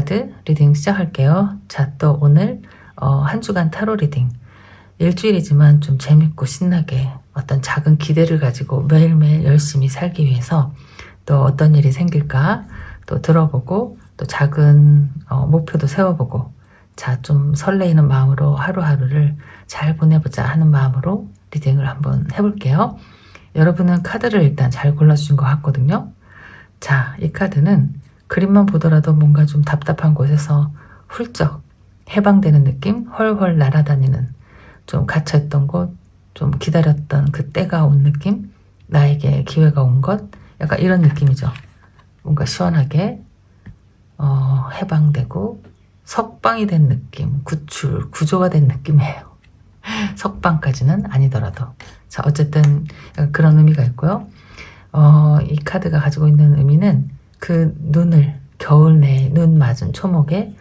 카드 리딩 시작할게요. 자, 또 오늘 한 주간 타로 리딩. 일주일이지만 좀 재밌고 신나게 어떤 작은 기대를 가지고 매일매일 열심히 살기 위해서 또 어떤 일이 생길까 또 들어보고 또 작은 목표도 세워보고 자, 좀 설레이는 마음으로 하루하루를 잘 보내보자 하는 마음으로 리딩을 한번 해볼게요. 여러분은 카드를 일단 잘 골라주신 것 같거든요. 자, 이 카드는 그림만 보더라도 뭔가 좀 답답한 곳에서 훌쩍 해방되는 느낌, 훨훨 날아다니는 좀 갇혀있던 곳, 좀 기다렸던 그 때가 온 느낌, 나에게 기회가 온 것, 약간 이런 느낌이죠. 뭔가 시원하게 해방되고 석방이 된 느낌, 구출, 구조가 된 느낌이에요. 석방까지는 아니더라도. 자, 어쨌든 그런 의미가 있고요. 이 카드가 가지고 있는 의미는 그 눈을 겨울 내에 눈 맞은 초목에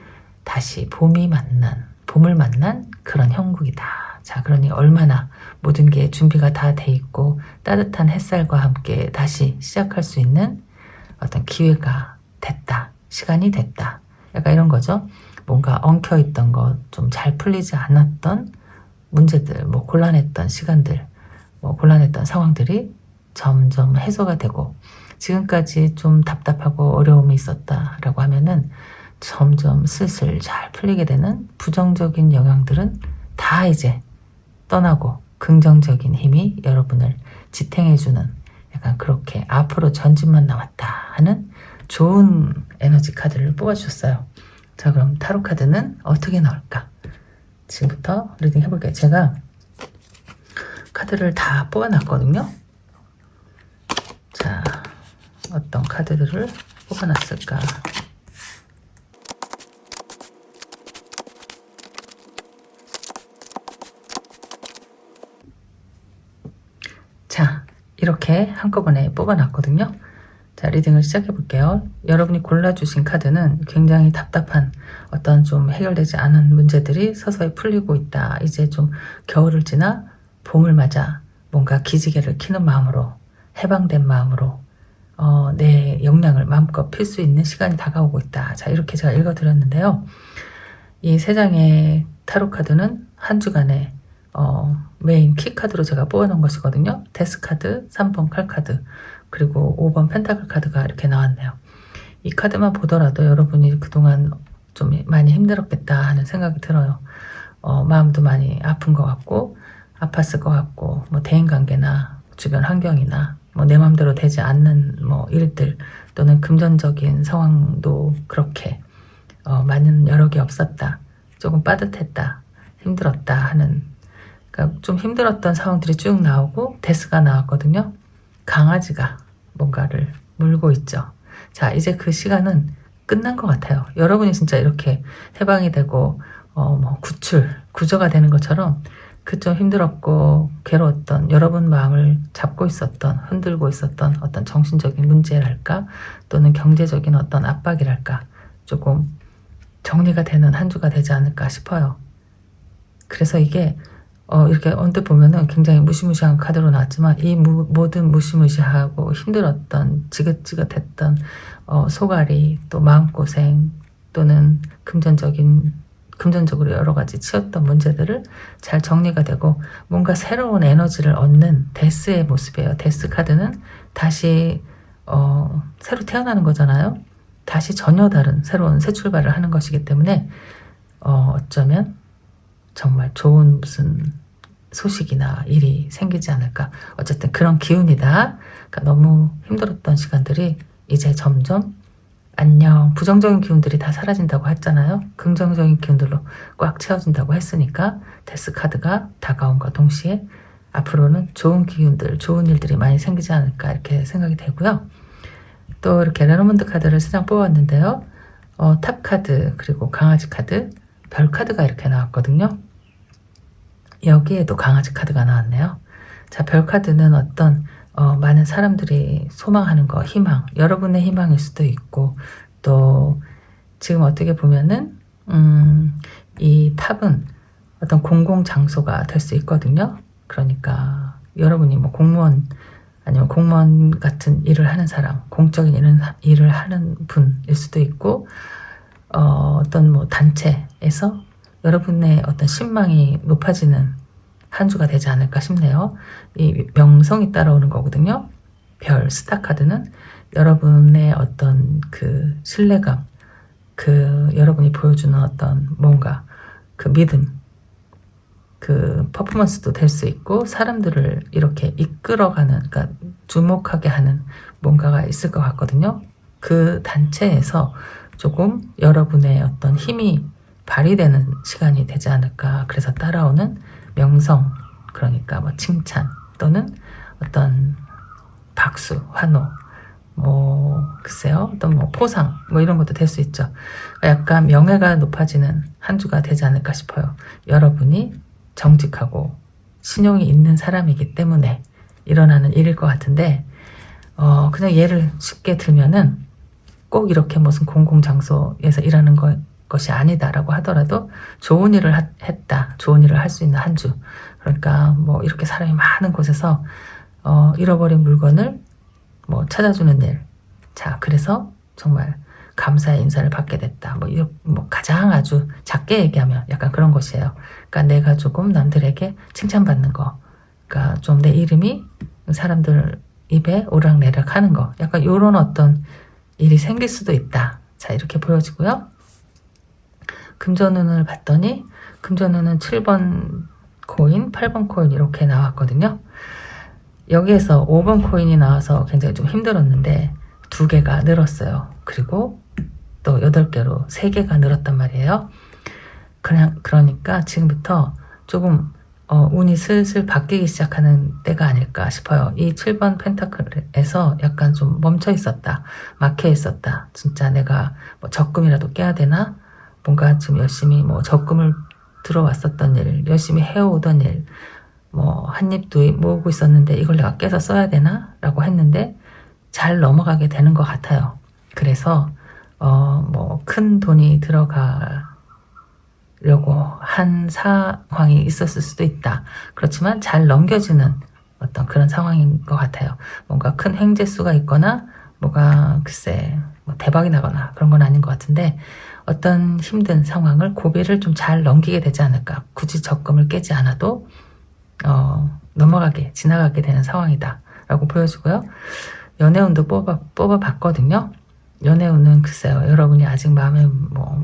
다시 봄을 만난 그런 형국이다. 자, 그러니 얼마나 모든 게 준비가 다 돼 있고 따뜻한 햇살과 함께 다시 시작할 수 있는 어떤 기회가 됐다. 시간이 됐다. 약간 이런 거죠. 뭔가 엉켜있던 것, 좀 잘 풀리지 않았던 문제들, 뭐 곤란했던 시간들, 뭐 곤란했던 상황들이 점점 해소가 되고 지금까지 좀 답답하고 어려움이 있었다라고 하면은 점점 슬슬 잘 풀리게 되는 부정적인 영향들은 다 이제 떠나고 긍정적인 힘이 여러분을 지탱해주는 약간 그렇게 앞으로 전진만 남았다 하는 좋은 에너지 카드를 뽑아주셨어요. 자, 그럼 타로 카드는 어떻게 나올까? 지금부터 리딩 해볼게요. 제가 카드를 다 뽑아놨거든요. 자, 어떤 카드들을 뽑아놨을까? 자, 이렇게 한꺼번에 뽑아놨거든요. 자, 리딩을 시작해 볼게요. 여러분이 골라주신 카드는 굉장히 답답한 어떤 좀 해결되지 않은 문제들이 서서히 풀리고 있다. 이제 좀 겨울을 지나 봄을 맞아 뭔가 기지개를 켜는 마음으로 해방된 마음으로 내 역량을 마음껏 필 수 있는 시간이 다가오고 있다. 자, 이렇게 제가 읽어드렸는데요. 이 세 장의 타로 카드는 한 주간의 메인 키카드로 제가 뽑아놓은 것이거든요. 데스 카드, 3번 칼 카드, 그리고 5번 펜타클 카드가 이렇게 나왔네요. 이 카드만 보더라도 여러분이 그동안 좀 많이 힘들었겠다 하는 생각이 들어요. 마음도 많이 아픈 것 같고 아팠을 것 같고 뭐 대인관계나 주변 환경이나 뭐 내 마음대로 되지 않는 뭐 일들 또는 금전적인 상황도 그렇게 많은 여력이 없었다. 조금 빠듯했다. 힘들었다 하는 그러니까 좀 힘들었던 상황들이 쭉 나오고 데스가 나왔거든요. 강아지가 뭔가를 물고 있죠. 자, 이제 그 시간은 끝난 것 같아요. 여러분이 진짜 이렇게 해방이 되고 뭐 구조가 되는 것처럼 그 좀 힘들었고 괴로웠던 여러분 마음을 잡고 있었던 흔들고 있었던 어떤 정신적인 문제랄까 또는 경제적인 어떤 압박이랄까 조금 정리가 되는 한 주가 되지 않을까 싶어요. 그래서 이게 이렇게 언뜻 보면은 굉장히 무시무시한 카드로 나왔지만 이 모든 무시무시하고 힘들었던 지긋지긋했던 소갈이 또 마음고생 또는 금전적으로 여러 가지 치였던 문제들을 잘 정리가 되고 뭔가 새로운 에너지를 얻는 데스의 모습이에요. 데스 카드는 다시 새로 태어나는 거잖아요. 다시 전혀 다른 새로운 새 출발을 하는 것이기 때문에 어쩌면 정말 좋은 무슨 소식이나 일이 생기지 않을까. 어쨌든 그런 기운이다. 그러니까 너무 힘들었던 시간들이 이제 점점 안녕. 부정적인 기운들이 다 사라진다고 했잖아요. 긍정적인 기운들로 꽉 채워진다고 했으니까 데스 카드가 다가온과 동시에 앞으로는 좋은 기운들, 좋은 일들이 많이 생기지 않을까 이렇게 생각이 되고요. 또 이렇게 레노먼드 카드를 3장 뽑았는데요. 탑 카드 그리고 강아지 카드, 별 카드가 이렇게 나왔거든요. 여기에도 강아지 카드가 나왔네요. 자, 별 카드는 어떤 많은 사람들이 소망하는 거, 희망, 여러분의 희망일 수도 있고 또 지금 어떻게 보면은 이 탑은 어떤 공공장소가 될 수 있거든요. 그러니까 여러분이 뭐 공무원 아니면 공무원 같은 일을 하는 사람, 공적인 일을 하는 분일 수도 있고 어떤 뭐 단체에서 여러분의 어떤 신망이 높아지는 한 주가 되지 않을까 싶네요. 이 명성이 따라오는 거거든요. 별 스타 카드는 여러분의 어떤 그 신뢰감, 그 여러분이 보여주는 어떤 뭔가 그 믿음, 그 퍼포먼스도 될 수 있고 사람들을 이렇게 이끌어가는, 그러니까 주목하게 하는 뭔가가 있을 것 같거든요. 그 단체에서 조금 여러분의 어떤 힘이 발휘되는 시간이 되지 않을까. 그래서 따라오는 명성, 그러니까 뭐 칭찬 또는 어떤 박수, 환호, 뭐 글쎄요, 어떤 뭐 포상 뭐 이런 것도 될 수 있죠. 약간 명예가 높아지는 한 주가 되지 않을까 싶어요. 여러분이 정직하고 신용이 있는 사람이기 때문에 일어나는 일일 것 같은데, 그냥 예를 쉽게 들면은 꼭 이렇게 무슨 공공장소에서 일하는 것이 아니다라고 하더라도 좋은 일을 했다, 좋은 일을 할 수 있는 한 주. 그러니까 뭐 이렇게 사람이 많은 곳에서 잃어버린 물건을 뭐 찾아주는 일. 자, 그래서 정말 감사의 인사를 받게 됐다. 뭐 가장 아주 작게 얘기하면 약간 그런 것이에요. 그러니까 내가 조금 남들에게 칭찬받는 거. 그러니까 좀 내 이름이 사람들 입에 오락내락 하는 거. 약간 요런 어떤 일이 생길 수도 있다. 자, 이렇게 보여지고요. 금전운을 봤더니 금전운은 7번 코인, 8번 코인 이렇게 나왔거든요. 여기에서 5번 코인이 나와서 굉장히 좀 힘들었는데 2개가 늘었어요. 그리고 또 8개로 3개가 늘었단 말이에요. 그러니까 지금부터 조금 운이 슬슬 바뀌기 시작하는 때가 아닐까 싶어요. 이 7번 펜타클에서 약간 좀 멈춰 있었다, 막혀 있었다. 진짜 내가 뭐 적금이라도 깨야 되나? 뭔가 지금 열심히 뭐 적금을 들어왔었던 일, 열심히 해오던 일, 뭐 한 입 두 입 모으고 있었는데 이걸 내가 깨서 써야 되나? 라고 했는데 잘 넘어가게 되는 것 같아요. 그래서 뭐 큰 돈이 들어가려고 한 상황이 있었을 수도 있다. 그렇지만 잘 넘겨지는 어떤 그런 상황인 것 같아요. 뭔가 큰 횡재수가 있거나 뭐가 글쎄 뭐 대박이 나거나 그런 건 아닌 것 같은데 어떤 힘든 상황을 고비를 좀 잘 넘기게 되지 않을까. 굳이 적금을 깨지 않아도 넘어가게, 지나가게 되는 상황이다 라고 보여주고요. 연애운도 뽑아봤거든요. 연애운은 글쎄요, 여러분이 아직 마음의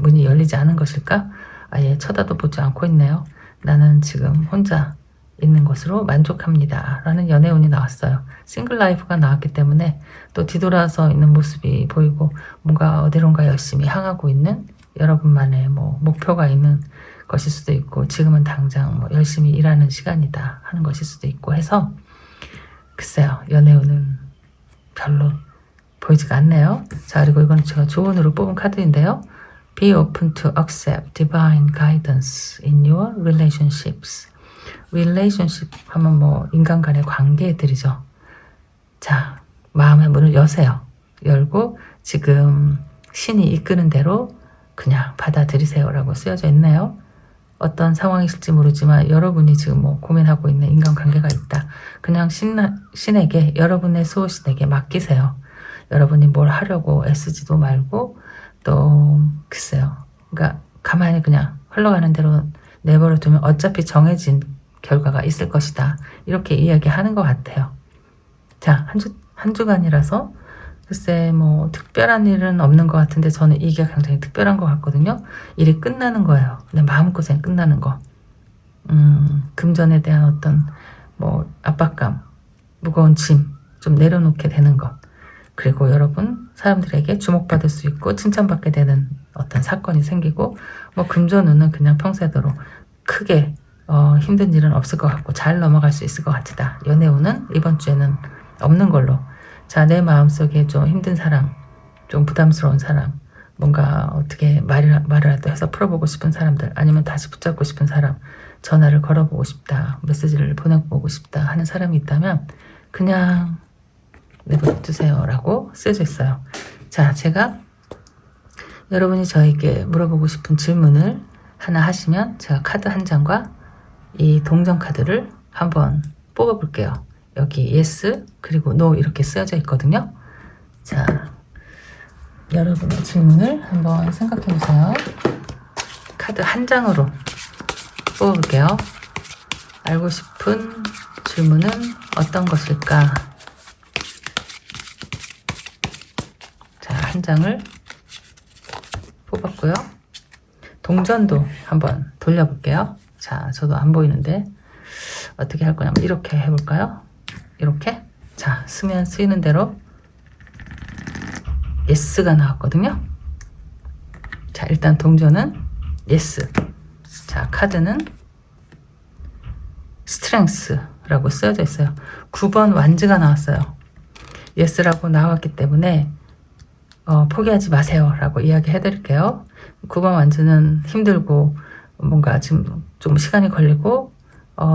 문이 열리지 않은 것일까? 아예 쳐다도 보지 않고 있네요. 나는 지금 혼자 있는 것으로 만족합니다 라는 연애운이 나왔어요. 싱글 라이프가 나왔기 때문에 또 뒤돌아서 있는 모습이 보이고 뭔가 어디론가 열심히 향하고 있는 여러분만의 뭐 목표가 있는 것일 수도 있고 지금은 당장 뭐 열심히 일하는 시간이다 하는 것일 수도 있고 해서 글쎄요, 연애운은 별로 보이지가 않네요. 자, 그리고 이건 제가 조언으로 뽑은 카드인데요. Be open to accept divine guidance in your relationships. relationship 하면 뭐 인간 간의 관계들이죠. 자, 마음의 문을 여세요. 열고 지금 신이 이끄는 대로 그냥 받아들이세요 라고 쓰여져 있네요. 어떤 상황이실지 모르지만 여러분이 지금 뭐 고민하고 있는 인간관계가 있다. 그냥 신에게, 여러분의 수호신에게 맡기세요. 여러분이 뭘 하려고 애쓰지도 말고 또 글쎄요. 그러니까 가만히 그냥 흘러가는 대로 내버려 두면 어차피 정해진 결과가 있을 것이다. 이렇게 이야기하는 것 같아요. 자, 한 주간이라서 글쎄 뭐 특별한 일은 없는 것 같은데 저는 이게 굉장히 특별한 것 같거든요. 일이 끝나는 거예요. 근데 마음고생 끝나는 거. 금전에 대한 어떤 뭐 압박감, 무거운 짐 좀 내려놓게 되는 것. 그리고 여러분 사람들에게 주목받을 수 있고 칭찬받게 되는 어떤 사건이 생기고 뭐 금전운은 그냥 평소대로 크게 힘든 일은 없을 것 같고 잘 넘어갈 수 있을 것 같다. 연애운은 이번 주에는 없는 걸로. 자, 내 마음속에 좀 힘든 사람, 좀 부담스러운 사람, 뭔가 어떻게 말이라도 해서 풀어보고 싶은 사람들, 아니면 다시 붙잡고 싶은 사람, 전화를 걸어보고 싶다, 메시지를 보내보고 싶다 하는 사람이 있다면 그냥 내버려두세요 라고 쓰여져 있어요. 자, 제가 여러분이 저에게 물어보고 싶은 질문을 하나 하시면 제가 카드 한 장과 이 동전 카드를 한번 뽑아볼게요. 여기 yes 그리고 no 이렇게 쓰여져 있거든요. 자, 여러분의 질문을 한번 생각해 보세요. 카드 한 장으로 뽑아볼게요. 알고 싶은 질문은 어떤 것일까? 자, 한 장을 뽑았고요. 동전도 한번 돌려볼게요. 자, 저도 안 보이는데 어떻게 할 거냐면 이렇게 해볼까요? 이렇게. 자, 쓰면 쓰이는 대로 예스가 나왔거든요. 자, 일단 동전은 예스. 자, 카드는 스트렝스라고 쓰여져 있어요. 9번 완즈가 나왔어요. 예스라고 나왔기 때문에 포기하지 마세요 라고 이야기 해드릴게요. 9번 완즈는 힘들고 뭔가 지금 좀 시간이 걸리고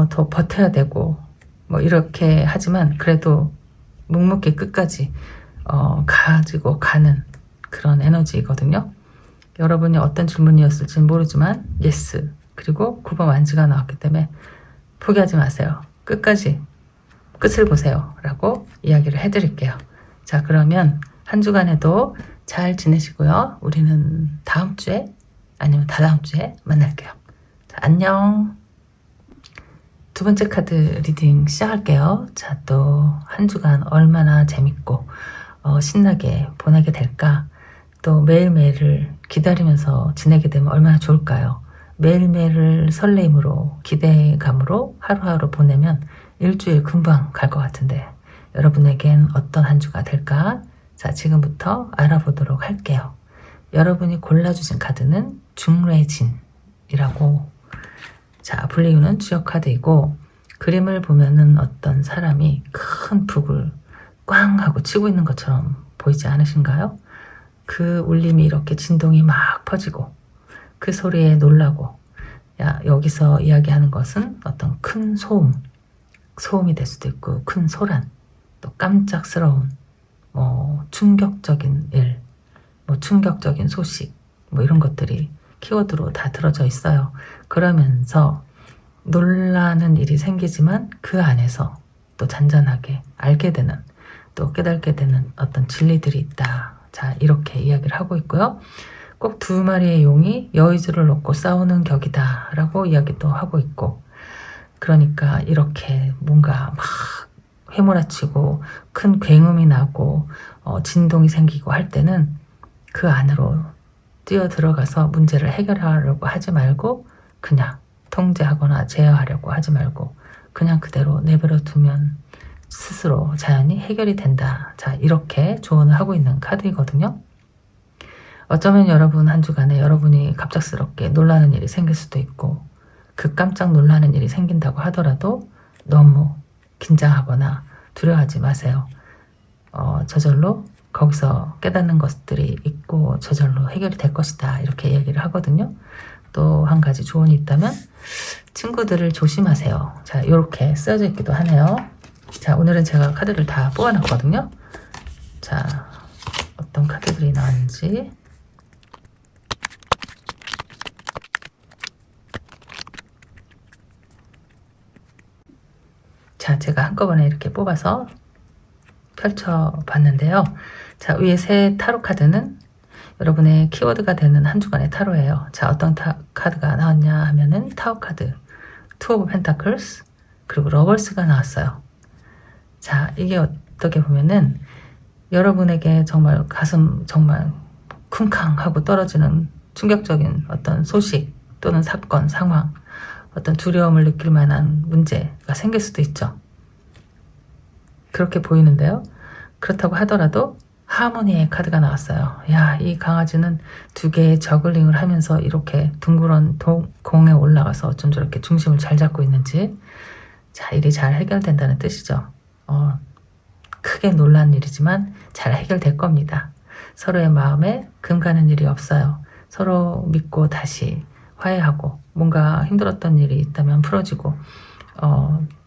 더 버텨야 되고 뭐 이렇게 하지만 그래도 묵묵히 끝까지 가지고 가는 그런 에너지거든요. 여러분이 어떤 질문이었을지는 모르지만 예스 그리고 9번 완즈가 나왔기 때문에 포기하지 마세요. 끝까지 끝을 보세요 라고 이야기를 해드릴게요. 자, 그러면 한 주간에도 잘 지내시고요. 우리는 다음 주에 아니면 다다음 주에 만날게요. 자, 안녕. 두 번째 카드 리딩 시작할게요. 자, 또 한 주간 얼마나 재밌고 신나게 보내게 될까? 또 매일매일을 기다리면서 지내게 되면 얼마나 좋을까요? 매일매일을 설레임으로 기대감으로 하루하루 보내면 일주일 금방 갈 것 같은데 여러분에겐 어떤 한 주가 될까? 자, 지금부터 알아보도록 할게요. 여러분이 골라주신 카드는 중뇌진이라고. 자, 분리유는 주역 카드이고 그림을 보면은 어떤 사람이 큰 북을 꽝 하고 치고 있는 것처럼 보이지 않으신가요? 그 울림이 이렇게 진동이 막 퍼지고 그 소리에 놀라고 여기서 이야기하는 것은 어떤 큰 소음이 될 수도 있고 큰 소란, 또 깜짝스러운 충격적인 일, 충격적인 소식 이런 것들이 키워드로 다 들어져 있어요. 그러면서 놀라는 일이 생기지만 그 안에서 또 잔잔하게 알게 되는 또 깨닫게 되는 어떤 진리들이 있다. 자, 이렇게 이야기를 하고 있고요. 꼭 두 마리의 용이 여의주를 놓고 싸우는 격이다 라고 이야기도 하고 있고 그러니까 이렇게 뭔가 막 휘몰아치고 큰 굉음이 나고 진동이 생기고 할 때는 그 안으로 뛰어 들어가서 문제를 해결하려고 하지 말고 그냥 통제하거나 제어하려고 하지 말고 그냥 그대로 내버려 두면 스스로 자연히 해결이 된다. 자, 이렇게 조언을 하고 있는 카드이거든요. 어쩌면 여러분 한 주간에 여러분이 갑작스럽게 놀라는 일이 생길 수도 있고 그 깜짝 놀라는 일이 생긴다고 하더라도 너무 긴장하거나 두려워하지 마세요. 저절로 거기서 깨닫는 것들이 있고 저절로 해결이 될 것이다. 이렇게 얘기를 하거든요. 또 한 가지 조언이 있다면 친구들을 조심하세요. 자, 이렇게 쓰여져 있기도 하네요. 자, 오늘은 제가 카드를 다 뽑아놨거든요. 자, 어떤 카드들이 나왔는지. 자, 제가 한꺼번에 이렇게 뽑아서 펼쳐봤는데요. 자, 위에 세 타로 카드는 여러분의 키워드가 되는 한 주간의 타로예요. 자, 어떤 카드가 나왔냐 하면은 타워 카드, 투 오브 펜타클스, 그리고 러벌스가 나왔어요. 자, 이게 어떻게 보면은 여러분에게 정말 가슴 정말 쿵쾅 하고 떨어지는 충격적인 어떤 소식 또는 사건, 상황, 어떤 두려움을 느낄 만한 문제가 생길 수도 있죠. 그렇게 보이는데요. 그렇다고 하더라도 하모니의 카드가 나왔어요. 야, 이 강아지는 두 개의 저글링을 하면서 이렇게 둥그런 공에 올라가서 어쩜 저렇게 중심을 잘 잡고 있는지. 자, 일이 잘 해결된다는 뜻이죠. 크게 놀란 일이지만 잘 해결될 겁니다. 서로의 마음에 금 가는 일이 없어요. 서로 믿고 다시 화해하고 뭔가 힘들었던 일이 있다면 풀어지고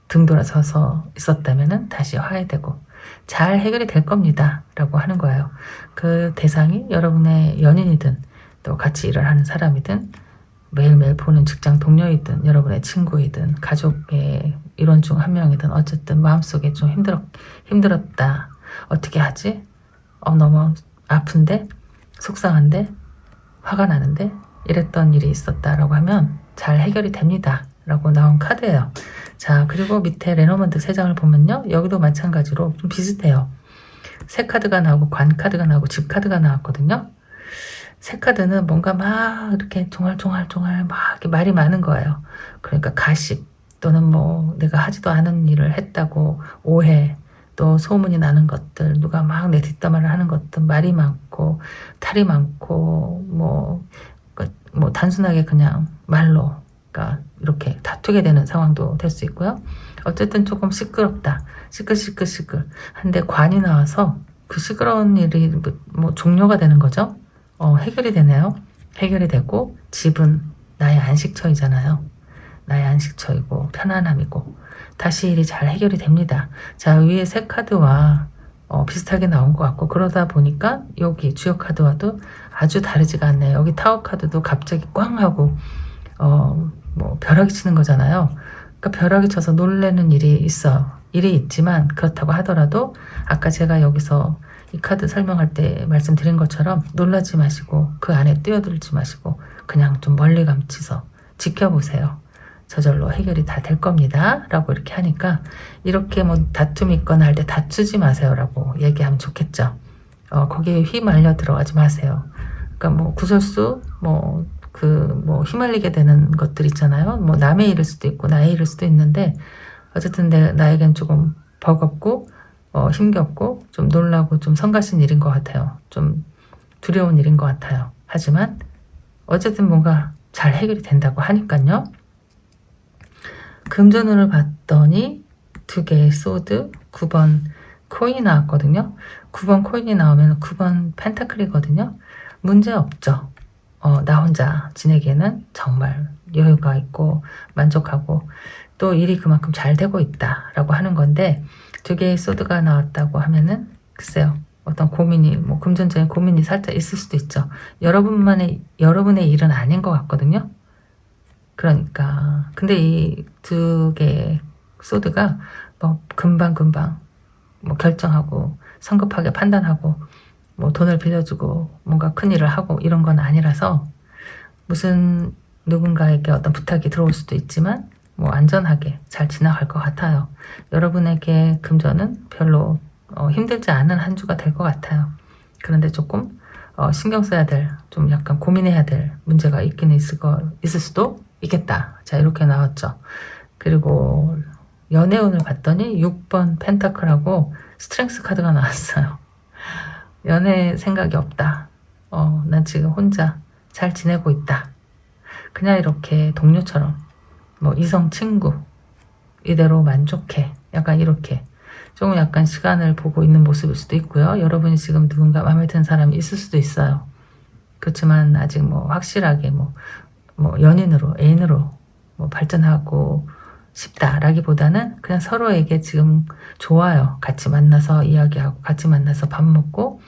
등 돌아서서 있었다면 다시 화해되고 잘 해결이 될 겁니다 라고 하는 거예요. 그 대상이 여러분의 연인이든 또 같이 일을 하는 사람이든 매일매일 보는 직장 동료이든 여러분의 친구이든 가족의 일원 중 한 명이든 어쨌든 마음속에 좀 힘들었다. 어떻게 하지? 너무 아픈데 속상한데, 화가 나는데 이랬던 일이 있었다라고 하면 잘 해결이 됩니다 라고 나온 카드예요. 자, 그리고 밑에 레노먼드 3장을 보면요, 여기도 마찬가지로 좀 비슷해요. 새 카드가 나오고 관 카드가 나오고 집 카드가 나왔거든요. 새 카드는 뭔가 막 이렇게 종알종알종알 막 이렇게 말이 많은 거예요. 그러니까 가십 또는 뭐 내가 하지도 않은 일을 했다고 오해, 또 소문이 나는 것들, 누가 막 내 뒷담화를 하는 것들, 말이 많고 탈이 많고 뭐 단순하게 그냥 말로 그러니까 이렇게 다투게 되는 상황도 될 수 있고요. 어쨌든 조금 시끄럽다, 시끌시끌시끌 한데 관이 나와서 그 시끄러운 일이 뭐 종료가 되는 거죠. 해결이 되네요. 해결이 되고 집은 나의 안식처이잖아요. 나의 안식처이고 편안함이고 다시 일이 잘 해결이 됩니다. 자, 위에 새 카드와 비슷하게 나온 것 같고, 그러다 보니까 여기 주요 카드와도 아주 다르지가 않네요. 여기 타워 카드도 갑자기 꽝 하고 뭐 벼락이 치는 거잖아요. 그러니까 벼락이 쳐서 놀라는 일이 일이 있지만, 그렇다고 하더라도 아까 제가 여기서 이 카드 설명할 때 말씀드린 것처럼 놀라지 마시고 그 안에 뛰어들지 마시고 그냥 좀 멀리 감치서 지켜보세요. 저절로 해결이 다 될 겁니다 라고 이렇게 하니까, 이렇게 뭐 다툼이 있거나 할 때 다투지 마세요 라고 얘기하면 좋겠죠. 거기에 휘말려 들어가지 마세요. 그러니까 뭐 구설수 뭐 휘말리게 되는 것들 있잖아요. 뭐 남의 일일 수도 있고 나의 일일 수도 있는데, 어쨌든 나에겐 조금 버겁고 힘겹고 좀 놀라고 좀 성가신 일인 것 같아요. 좀 두려운 일인 것 같아요. 하지만 어쨌든 뭔가 잘 해결이 된다고 하니까요. 금전운을 봤더니 2개의 소드, 9번 코인이 나왔거든요. 9번 코인이 나오면 9번 펜타클이거든요. 문제 없죠. 나 혼자 지내기에는 정말 여유가 있고 만족하고 또 일이 그만큼 잘 되고 있다라고 하는 건데, 2개의 소드가 나왔다고 하면은 글쎄요, 어떤 고민이, 뭐 금전적인 고민이 살짝 있을 수도 있죠. 여러분의 일은 아닌 것 같거든요. 그러니까 근데 이 2개의 소드가 뭐 금방금방 뭐 결정하고 성급하게 판단하고 뭐 돈을 빌려주고 뭔가 큰일을 하고 이런 건 아니라서, 무슨 누군가에게 어떤 부탁이 들어올 수도 있지만 뭐 안전하게 잘 지나갈 것 같아요. 여러분에게 금전은 별로 힘들지 않은 한 주가 될 것 같아요. 그런데 조금 신경 써야 될, 좀 약간 고민해야 될 문제가 있긴 있을 수도 있겠다. 자, 이렇게 나왔죠. 그리고 연애운을 봤더니 6번 펜타클하고 스트렝스 카드가 나왔어요. 연애 생각이 없다. 난 지금 혼자 잘 지내고 있다. 그냥 이렇게 동료처럼, 뭐 이성 친구 이대로 만족해. 약간 이렇게 조금 약간 시간을 보고 있는 모습일 수도 있고요. 여러분이 지금 누군가 마음에 드는 사람이 있을 수도 있어요. 그렇지만 아직 뭐 확실하게 뭐 연인으로, 애인으로 뭐 발전하고 싶다라기보다는 그냥 서로에게 지금 좋아요. 같이 만나서 이야기하고 같이 만나서 밥 먹고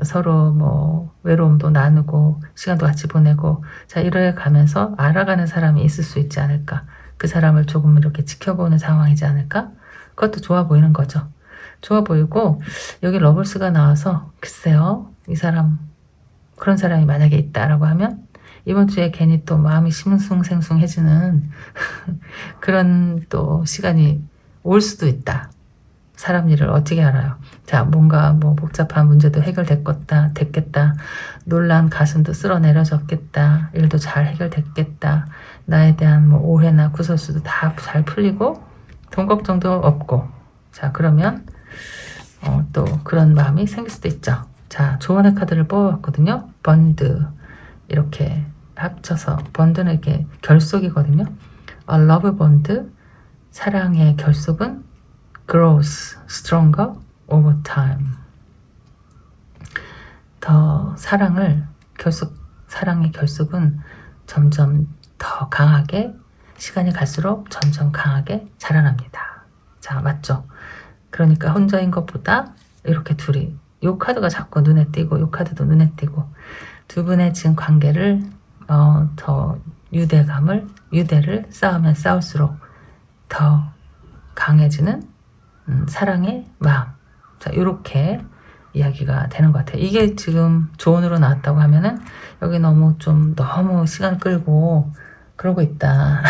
서로 뭐 외로움도 나누고 시간도 같이 보내고, 자, 이래 가면서 알아가는 사람이 있을 수 있지 않을까. 그 사람을 조금 이렇게 지켜보는 상황이지 않을까. 그것도 좋아 보이는 거죠. 좋아 보이고, 여기 러블스가 나와서 글쎄요, 이 사람, 그런 사람이 만약에 있다라고 하면 이번 주에 괜히 또 마음이 싱숭생숭해지는 그런 또 시간이 올 수도 있다. 사람 일을 어떻게 알아요? 자, 뭔가 뭐 복잡한 문제도 해결됐겠다. 놀란 가슴도 쓸어내려졌겠다. 일도 잘 해결됐겠다. 나에 대한 뭐 오해나 구설수도 다 잘 풀리고 돈 걱정도 없고. 자, 그러면 또 그런 마음이 생길 수도 있죠. 자, 조언의 카드를 뽑아봤거든요. 번드, 이렇게 합쳐서 번드는 이렇게 결속이거든요. love bond, 사랑의 결속은 grows stronger over time. 사랑의 결속은 점점 더 강하게, 시간이 갈수록 점점 강하게 자라납니다. 자, 맞죠? 그러니까 혼자인 것보다 이렇게 둘이, 요 카드가 자꾸 눈에 띄고 요 카드도 눈에 띄고, 두 분의 지금 관계를 더 유대를 쌓으면 쌓을수록 더 강해지는 사랑의 마음. 자, 요렇게 이야기가 되는 것 같아요. 이게 지금 조언으로 나왔다고 하면은 여기 너무 시간 끌고 그러고 있다.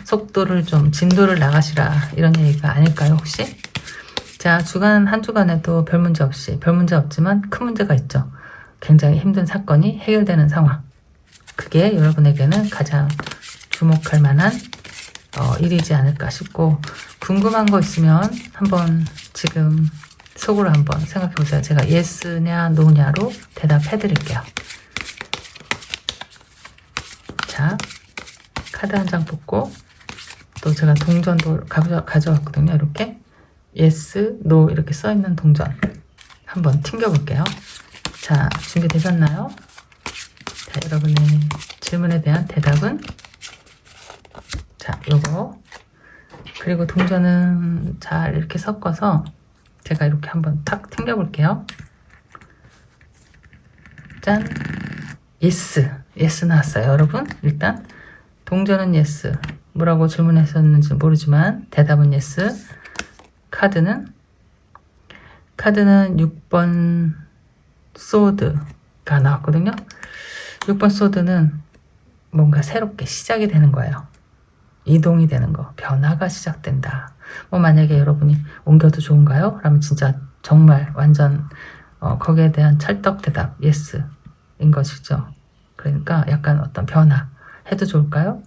속도를 진도를 나가시라 이런 얘기가 아닐까요 혹시? 자, 한 주간에도 별 문제 없지만 큰 문제가 있죠. 굉장히 힘든 사건이 해결되는 상황. 그게 여러분에게는 가장 주목할 만한 일이지 않을까 싶고, 궁금한 거 있으면 한번 지금 속으로 한번 생각해 보세요. 제가 예스냐 노냐로 대답해 드릴게요. 자, 카드 한 장 뽑고, 또 제가 동전도 가져왔거든요. 이렇게 예스, 노 이렇게 써있는 동전 한번 튕겨볼게요. 자, 준비되셨나요? 자, 여러분의 질문에 대한 대답은 자, 요거. 그리고 동전은 잘 이렇게 섞어서 제가 이렇게 한번 탁 튕겨볼게요. 짠! 예스 나왔어요. 여러분, 일단 동전은 예스. 뭐라고 질문하셨는지 모르지만 대답은 예스. 카드는 6번 소드가 나왔거든요. 6번 소드는 뭔가 새롭게 시작이 되는 거예요. 이동이 되는 거, 변화가 시작된다. 만약에 여러분이 옮겨도 좋은가요? 라면 진짜 정말 완전 거기에 대한 찰떡 대답, 예스인 것이죠. 그러니까 약간 어떤 변화 해도 좋을까요?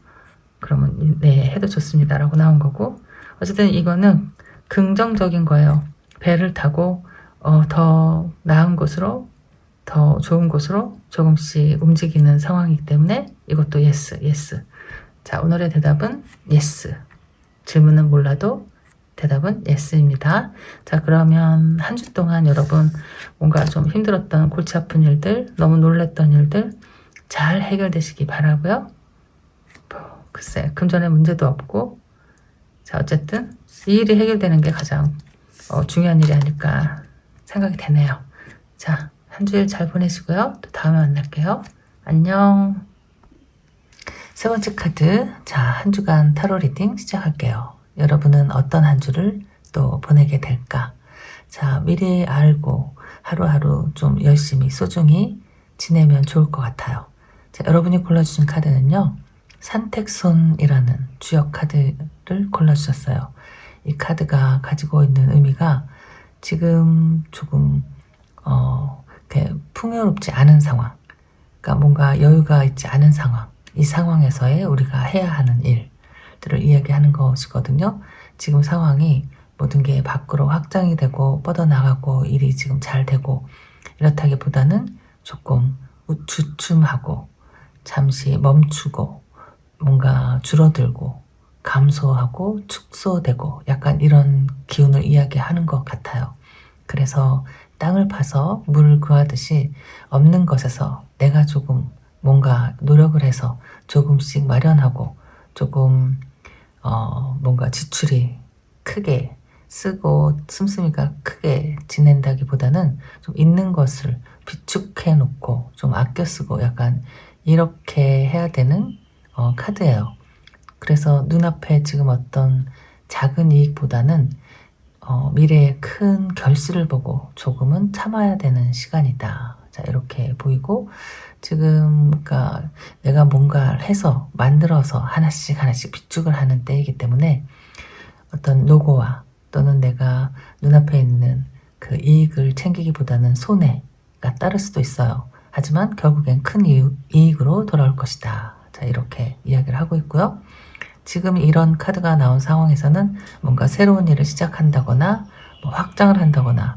그러면 네, 해도 좋습니다 라고 나온 거고, 어쨌든 이거는 긍정적인 거예요. 배를 타고 더 나은 곳으로, 더 좋은 곳으로 조금씩 움직이는 상황이기 때문에 이것도 예스. 자, 오늘의 대답은 예스. 질문은 몰라도 대답은 예스입니다. 자, 그러면 한 주 동안 여러분 뭔가 좀 힘들었던 골치 아픈 일들, 너무 놀랬던 일들 잘 해결되시기 바라고요. 글쎄, 금전에 문제도 없고, 자, 어쨌든 이 일이 해결되는 게 가장 중요한 일이 아닐까 생각이 되네요. 자, 한 주일 잘 보내시고요. 또 다음에 만날게요. 안녕. 세 번째 카드, 자, 한 주간 타로 리딩 시작할게요. 여러분은 어떤 한 주를 또 보내게 될까? 자, 미리 알고 하루하루 좀 열심히 소중히 지내면 좋을 것 같아요. 자, 여러분이 골라주신 카드는요, 산택손이라는 주역 카드를 골라주셨어요. 이 카드가 가지고 있는 의미가 지금 조금 풍요롭지 않은 상황, 그러니까 뭔가 여유가 있지 않은 상황, 이 상황에서의 우리가 해야 하는 일들을 이야기하는 것이거든요. 지금 상황이 모든 게 밖으로 확장이 되고 뻗어나가고 일이 지금 잘 되고 이렇다기보다는 조금 주춤하고 잠시 멈추고 뭔가 줄어들고 감소하고 축소되고 약간 이런 기운을 이야기하는 것 같아요. 그래서 땅을 파서 물을 구하듯이 없는 것에서 내가 조금 뭔가 노력을 해서 조금씩 마련하고 조금 뭔가 지출이 크게 쓰고 씀씀이가 크게 지낸다기보다는 좀 있는 것을 비축해 놓고 좀 아껴 쓰고 약간 이렇게 해야 되는 카드예요. 그래서 눈앞에 지금 어떤 작은 이익보다는 미래의 큰 결실을 보고 조금은 참아야 되는 시간이다. 자, 이렇게 보이고, 지금 그러니까 내가 뭔가를 해서 만들어서 하나씩 비축을 하는 때이기 때문에 어떤 노고와 또는 내가 눈앞에 있는 그 이익을 챙기기보다는 손해가 따를 수도 있어요. 하지만 결국엔 큰 이익으로 돌아올 것이다. 자, 이렇게 이야기를 하고 있고요. 지금 이런 카드가 나온 상황에서는 뭔가 새로운 일을 시작한다거나 뭐 확장을 한다거나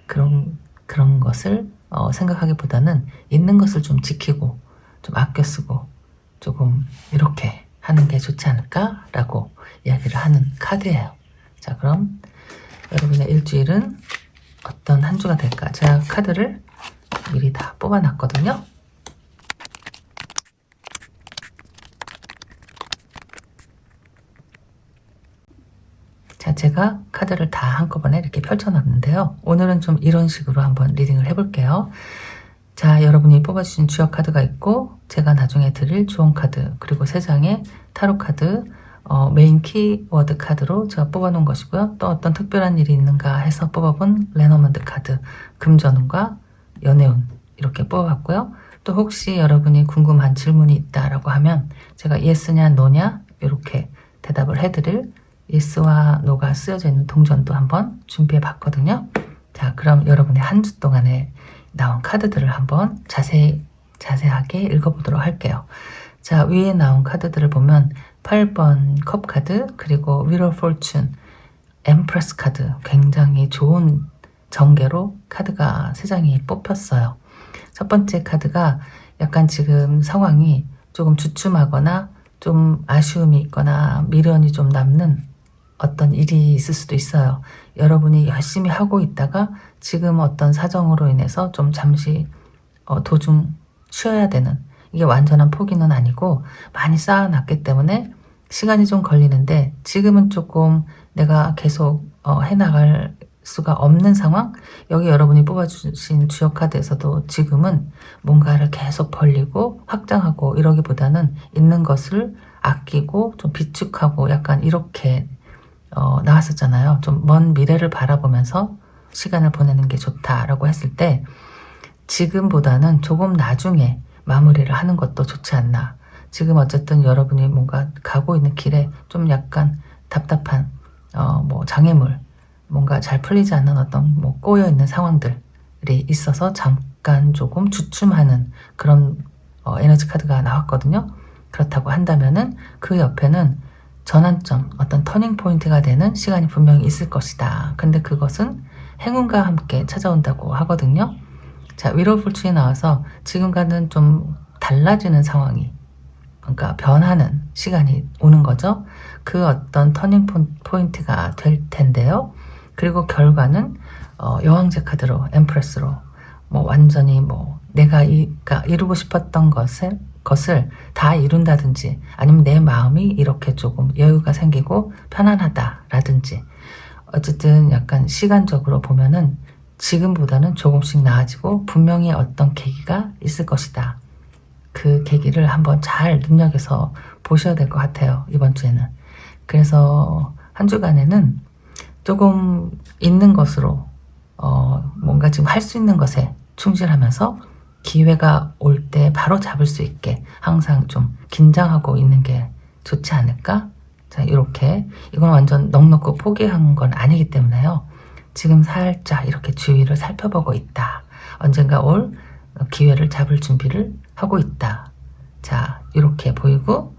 그런 것을 생각하기보다는 있는 것을 좀 지키고 좀 아껴 쓰고 조금 이렇게 하는 게 좋지 않을까라고 이야기를 하는 카드예요. 자, 그럼 여러분의 일주일은 어떤 한 주가 될까? 제가 카드를 미리 다 뽑아놨거든요. 자, 제가 카드를 다 한꺼번에 이렇게 펼쳐놨는데요. 오늘은 좀 이런 식으로 한번 리딩을 해볼게요. 자, 여러분이 뽑아주신 주역 카드가 있고 제가 나중에 드릴 조언 카드, 그리고 3장의 타로 카드, 메인 키워드 카드로 제가 뽑아놓은 것이고요. 또 어떤 특별한 일이 있는가 해서 뽑아본 레너먼드 카드, 금전운과 연애운 이렇게 뽑아봤고요. 또 혹시 여러분이 궁금한 질문이 있다라고 하면 제가 yes냐 no냐 이렇게 대답을 해드릴 yes와 no가 쓰여져 있는 동전도 한번 준비해 봤거든요. 자, 그럼 여러분의 한 주 동안에 나온 카드들을 한번 자세하게 읽어보도록 할게요. 자, 위에 나온 카드들을 보면 8번 컵 카드, 그리고 Wheel of Fortune, 엠프레스 카드, 굉장히 좋은 전개로 카드가 3장이 뽑혔어요. 첫 번째 카드가 약간 지금 상황이 조금 주춤하거나 좀 아쉬움이 있거나 미련이 좀 남는 어떤 일이 있을 수도 있어요. 여러분이 열심히 하고 있다가 지금 어떤 사정으로 인해서 좀 잠시 도중 쉬어야 되는, 이게 완전한 포기는 아니고 많이 쌓아놨기 때문에 시간이 좀 걸리는데 지금은 조금 내가 계속 해나갈 수가 없는 상황. 여기 여러분이 뽑아주신 주역 카드에서도 지금은 뭔가를 계속 벌리고 확장하고 이러기보다는 있는 것을 아끼고 좀 비축하고 약간 이렇게 나왔었잖아요. 좀 먼 미래를 바라보면서 시간을 보내는 게 좋다라고 했을 때 지금보다는 조금 나중에 마무리를 하는 것도 좋지 않나. 지금 어쨌든 여러분이 뭔가 가고 있는 길에 좀 약간 답답한 뭐 장애물, 뭔가 잘 풀리지 않는 어떤 뭐 꼬여있는 상황들이 있어서 잠깐 조금 주춤하는 그런 에너지 카드가 나왔거든요. 그렇다고 한다면은 그 옆에는 전환점, 어떤 터닝 포인트가 되는 시간이 분명히 있을 것이다. 근데 그것은 행운과 함께 찾아온다고 하거든요. 자, Wheel of Fortune이 나와서 지금과는 좀 달라지는 상황이, 그러니까 변하는 시간이 오는 거죠. 그 어떤 터닝 포인트가 될 텐데요. 그리고 결과는 여왕제 카드로, 엠프레스로 뭐 완전히 뭐 내가 이루고 싶었던 것을 다 이룬다든지, 아니면 내 마음이 이렇게 조금 여유가 생기고 편안하다라든지, 어쨌든 약간 시간적으로 보면은 지금보다는 조금씩 나아지고 분명히 어떤 계기가 있을 것이다. 그 계기를 한번 잘 눈여겨서 보셔야 될 것 같아요, 이번 주에는. 그래서 한 주간에는 조금 있는 것으로 뭔가 지금 할 수 있는 것에 충실하면서 기회가 올 때 바로 잡을 수 있게 항상 좀 긴장하고 있는 게 좋지 않을까? 자, 이렇게, 이건 완전 넉넉히 포기한 건 아니기 때문에요. 지금 살짝 이렇게 주위를 살펴보고 있다. 언젠가 올 기회를 잡을 준비를 하고 있다. 자, 이렇게 보이고